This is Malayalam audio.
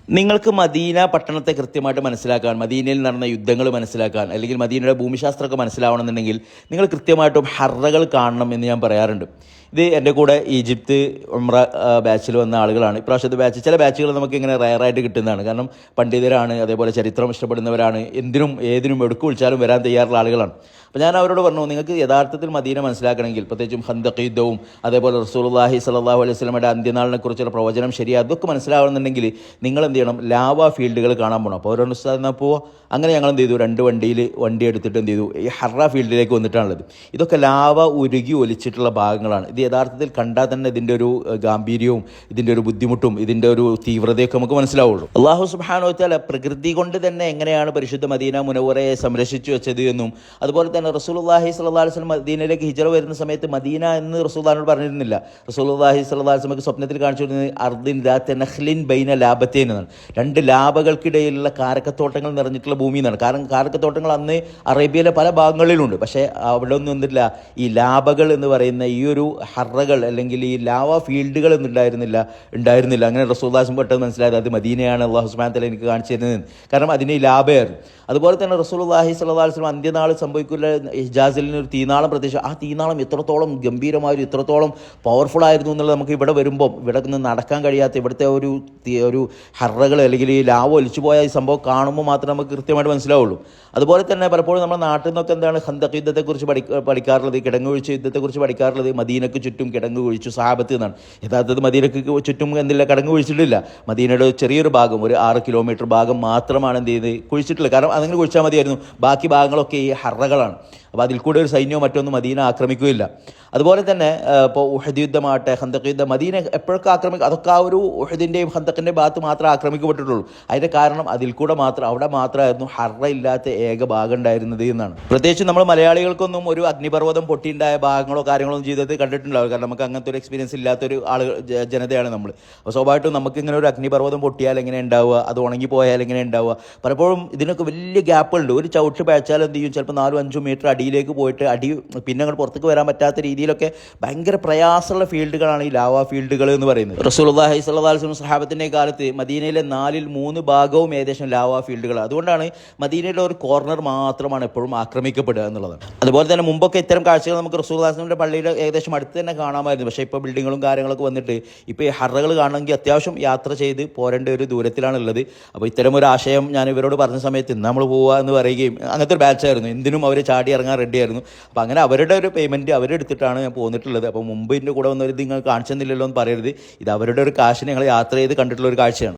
നിങ്ങൾക്ക് മദീന പട്ടണത്തെ കൃത്യമായിട്ട് മനസ്സിലാക്കാൻ, മദീനയിൽ നടന്ന യുദ്ധങ്ങൾ മനസ്സിലാക്കാൻ, അല്ലെങ്കിൽ മദീനയുടെ ഭൂമിശാസ്ത്രമൊക്കെ മനസ്സിലാവണമെന്നുണ്ടെങ്കിൽ നിങ്ങൾ കൃത്യമായിട്ടും ഹറകൾ കാണണം എന്ന് ഞാൻ പറയാറുണ്ട്. ഇത് എൻ്റെ കൂടെ ഈജിപ്ത് ഉംറ ബാച്ചിൽ വന്ന ആളുകളാണ്. ഇപ്രാവശ്യത്തെ ബാച്ച്, ചില ബാച്ചുകൾ നമുക്ക് ഇങ്ങനെ റയറായിട്ട് കിട്ടുന്നതാണ്. കാരണം പണ്ഡിതരാണ്, അതേപോലെ ചരിത്രം ഇഷ്ടപ്പെടുന്നവരാണ്, എന്തിനും ഏതിനും എടുക്കു വിളിച്ചാലും വരാൻ തയ്യാറുള്ള ആളുകളാണ്. അപ്പോൾ ഞാൻ അവരോട് പറഞ്ഞു, നിങ്ങൾക്ക് യഥാർത്ഥത്തിൽ മദീന മനസ്സിലാക്കണമെങ്കിൽ, പ്രത്യേകിച്ചും ഖന്തഖ് യുദ്ധവും അതേപോലെ റസൂലുള്ളാഹി സ്വല്ലല്ലാഹു അലൈഹി വസല്ലമയുടെ അന്ത്യനാളിനെ കുറിച്ചുള്ള പ്രവചനം ശരിയാ, അതൊക്കെ മനസ്സിലാവണമെന്നുണ്ടെങ്കിൽ നിങ്ങൾ എന്ത് ചെയ്യണം, ലാവ ഫീൽഡുകൾ കാണാൻ പോകണം. അപ്പോൾ അവരോട് ഉസ്താദ് എന്നാൽ പോവുക. അങ്ങനെ ഞങ്ങൾ എന്ത് ചെയ്തു, 2 വണ്ടി എടുത്തിട്ട് എന്ത് ചെയ്തു, ഈ ഹറ ഫീൽഡിലേക്ക് വന്നിട്ടാണുള്ളത്. ഇതൊക്കെ ലാവ ഉരുകി ഒലിച്ചിട്ടുള്ള ഭാഗങ്ങളാണ്. ഇത് യഥാർത്ഥത്തിൽ കണ്ടാൽ തന്നെ ഇതിൻ്റെ ഒരു ഗാംഭീര്യവും ഇതിൻ്റെ ഒരു ബുദ്ധിമുട്ടും ഇതിൻ്റെ ഒരു തീവ്രതയൊക്കെ നമുക്ക് മനസ്സിലാവുള്ളൂ. അല്ലാഹു സുബ്ഹാനഹു വ തആല പ്രകൃതി കൊണ്ട് തന്നെ എങ്ങനെയാണ് പരിശുദ്ധ മദീന മുനവ്വറയെ സംരക്ഷിച്ചു വെച്ചത് എന്നും, അതുപോലെ തന്നെ റസൂലുള്ളാഹി സ്വല്ലല്ലാഹു അലൈഹി വസല്ലം മദീനയിലേക്ക് ഹിജ്റ വരുന്ന സമയത്ത് മദീന എന്ന് റസൂലുള്ളാഹിനോട് പറഞ്ഞിരുന്നില്ല. റസൂലുള്ളാഹി സ്വല്ലല്ലാഹു അലൈഹി വസല്ലം സ്വപ്നത്തിൽ കാണിച്ചു കൊടുക്കുന്നത് അർദിൻ ദാത്ത നഖ്ലിൻ ബൈന ലാബത്തൈൻ എന്നാണ്. 2 ലാബകൾക്കിടയിലുള്ള കാരക്കത്തോട്ടങ്ങൾ നിറഞ്ഞിട്ടുള്ള ഭൂമി എന്നാണ്. കാരണം കാരക്കത്തോട്ടങ്ങൾ അന്ന് അറേബ്യയിലെ പല ഭാഗങ്ങളിലുണ്ട്. പക്ഷേ അവിടെ ഒന്നും എന്തില്ല, ഈ ലാബകൾ എന്ന് പറയുന്ന ഈ ഒരു ഹറകൾ അല്ലെങ്കിൽ ഈ ലാവ ഫീൽഡുകൾ ഒന്നും ഉണ്ടായിരുന്നില്ല. അങ്ങനെ റസൂലുള്ളാഹി പെട്ടെന്ന് മനസ്സിലായത് അത് മദീനയാണ് അല്ലാഹു സുബ്ഹാനഹു വ തആല എനിക്ക് കാണിച്ചു തരുന്നത്. കാരണം അതിന് ഈ ലാബയായിരുന്നു. അതുപോലെ തന്നെ റസൂലുള്ളാഹി സ്വല്ലല്ലാഹു അലൈഹി വസല്ലം അന്ത്യനാൾ സംഭവിക്കുന്ന ഹിജാസിൽ ഒരു തീനാളം പ്രത്യക്ഷ, ആ തീനാളം എത്രത്തോളം ഗംഭീരമായിരുന്നു, എത്രത്തോളം പവർഫുൾ ആയിരുന്നു എന്നുള്ളത് നമുക്ക് ഇവിടെ വരുമ്പം, ഇവിടെ നിന്ന് നടക്കാൻ കഴിയാത്ത ഇവിടുത്തെ ഒരു ഹറകൾ അല്ലെങ്കിൽ ഈ ലാവ ഒലിച്ചു പോയ ഈ സംഭവം കാണുമ്പോൾ മാത്രമേ നമുക്ക് കൃത്യമായിട്ട് മനസ്സിലാവുള്ളൂ. അതുപോലെ തന്നെ പലപ്പോഴും നമ്മുടെ നാട്ടിൽ നിന്നൊക്കെ എന്താണ് ഖന്തഖ് യുദ്ധത്തെക്കുറിച്ച് പഠിക്കാറുള്ളത്, കിടങ്ങുവീഴ്ച യുദ്ധത്തെക്കുറിച്ച് പഠിക്കാറുള്ളത് മദീനക്ക് ചുറ്റും കിടങ്ങ് കുഴിച്ചു സഹാബത്ത് എന്നാണ്. യഥാർത്ഥത്തിൽ മദീനക്ക് ചുറ്റും എന്തില്ല, കിടങ്ങ് കുഴിച്ചിട്ടില്ല. മദീനയുടെ ചെറിയൊരു ഭാഗം, ഒരു 6 കിലോമീറ്റർ ഭാഗം മാത്രമാണ് എന്ത് ചെയ്ത് കുഴിച്ചിട്ടുള്ളത്. കാരണം അങ്ങനെ കുഴിച്ചാൽ മതിയായിരുന്നു. ബാക്കി ഭാഗങ്ങളൊക്കെ ഈ ഹറകളാണ്. അപ്പോൾ അതിൽ കൂടെ ഒരു സൈന്യമോ മറ്റൊന്നും മദീന ആക്രമിക്കുകയില്ല. അതുപോലെ തന്നെ ഇപ്പോൾ ഉഹദ് യുദ്ധമാകട്ടെ, ഖന്തഖ് യുദ്ധം, മദീന എപ്പോഴൊക്കെ ആക്രമിക്കുക, അതൊക്കെ ആ ഒരു ഉഹദിൻ്റെയും ഖന്തഖിൻ്റെയും ഭാഗത്ത് മാത്രമേ ആക്രമിക്കപ്പെട്ടിട്ടുള്ളൂ. അതിൻ്റെ കാരണം അതിൽ കൂടെ മാത്രം, അവിടെ മാത്രമായിരുന്നു ഹറ ഇല്ലാത്ത ഏക ഭാഗം ഉണ്ടായിരുന്നത് എന്നാണ്. പ്രത്യേകിച്ച് നമ്മൾ മലയാളികൾക്കൊന്നും ഒരു അഗ്നിപർവ്വതം പൊട്ടിയുണ്ടായ ഭാഗങ്ങളോ കാര്യങ്ങളോ ഒന്നും ജീവിതത്തിൽ കണ്ടിട്ടുണ്ടാവും. കാരണം നമുക്ക് അങ്ങനത്തെ ഒരു എക്സ്പീരിയൻസ് ഇല്ലാത്തൊരു ജനതയാണ് നമ്മൾ. അപ്പോൾ സ്വാഭാവികമായിട്ടും നമുക്ക് ഇങ്ങനെ ഒരു അഗ്നിപർവ്വതം പൊട്ടിയാൽ എങ്ങനെ ഉണ്ടാവുക, അത് ഉണങ്ങിപ്പോയാൽ എങ്ങനെ ഉണ്ടാവുക. പലപ്പോഴും ഇതിനൊക്കെ വലിയ ഗ്യാപ്പുണ്ട്. ഒരു ചവിട്ട് പഴച്ചാൽ എന്ത് ചെയ്യും, ചിലപ്പോൾ 4-5 മീറ്റർ അടിയിലേക്ക് പോയിട്ട് പിന്നെ അങ്ങോട്ട് പുറത്തേക്ക് വരാൻ പറ്റാത്ത രീതിയിലൊക്കെ ഭയങ്കര പ്രയാസമുള്ള ഫീൽഡുകളാണ് ഈ ലാവ ഫീൽഡുകൾ എന്ന് പറയുന്നത്. റസൂലുള്ളാഹി സ്വല്ലല്ലാഹു അലൈഹി വസല്ലം സഹാബത്തിൻ്റെ കാലത്ത് മദീനയിലെ 4-3 ഭാഗവും ഏകദേശം ലാവ ഫീൽഡുകൾ. അതുകൊണ്ടാണ് മദീനയിലെ ഒരു കോർണർ മാത്രമാണ് എപ്പോഴും ആക്രമിക്കപ്പെടുക എന്നുള്ളത്. അതുപോലെ തന്നെ മുമ്പൊക്കെ ഇത്തരം കാഴ്ചകൾ നമുക്ക് റസൂലുള്ളാഹിയുടെ പള്ളിയുടെ ഏകദേശം അടുത്ത് തന്നെ കാണാമായിരുന്നു. പക്ഷേ ഇപ്പോൾ ബിൽഡിങ്ങുകളും കാര്യങ്ങളൊക്കെ വന്നിട്ട് ഇപ്പോൾ ഈ ഹറകൾ കാണണമെങ്കിൽ അത്യാവശ്യം യാത്ര ചെയ്ത് പോരേണ്ട ഒരു ദൂരത്തിലാണുള്ളത്. അപ്പോൾ ഇത്തരം ഒരു ആശയം ഞാൻ ഇവരോട് പറഞ്ഞ സമയത്ത് നമ്മൾ പോവുക എന്ന് പറയുകയും, അങ്ങനത്തെ ഒരു ബാച്ചായിരുന്നു. എന്തിനും അവർ ചാടി ഇറങ്ങാൻ റെഡിയായിരുന്നു. അപ്പോൾ അങ്ങനെ അവരുടെ ഒരു പേയ്മെൻറ്റ് അവരെടുത്തിട്ടാണ് ഞാൻ പോന്നിട്ടുള്ളത്. അപ്പോൾ മുമ്പ് ഇതിൻ്റെ കൂടെ വന്നൊരു നിങ്ങൾ കാണിച്ചെന്നില്ലല്ലോ എന്ന് പറയരുത്. ഇത് അവരുടെ ഒരു കാശിന് ഞങ്ങൾ യാത്ര ചെയ്ത് കണ്ടിട്ടുള്ള ഒരു കാഴ്ചയാണ്.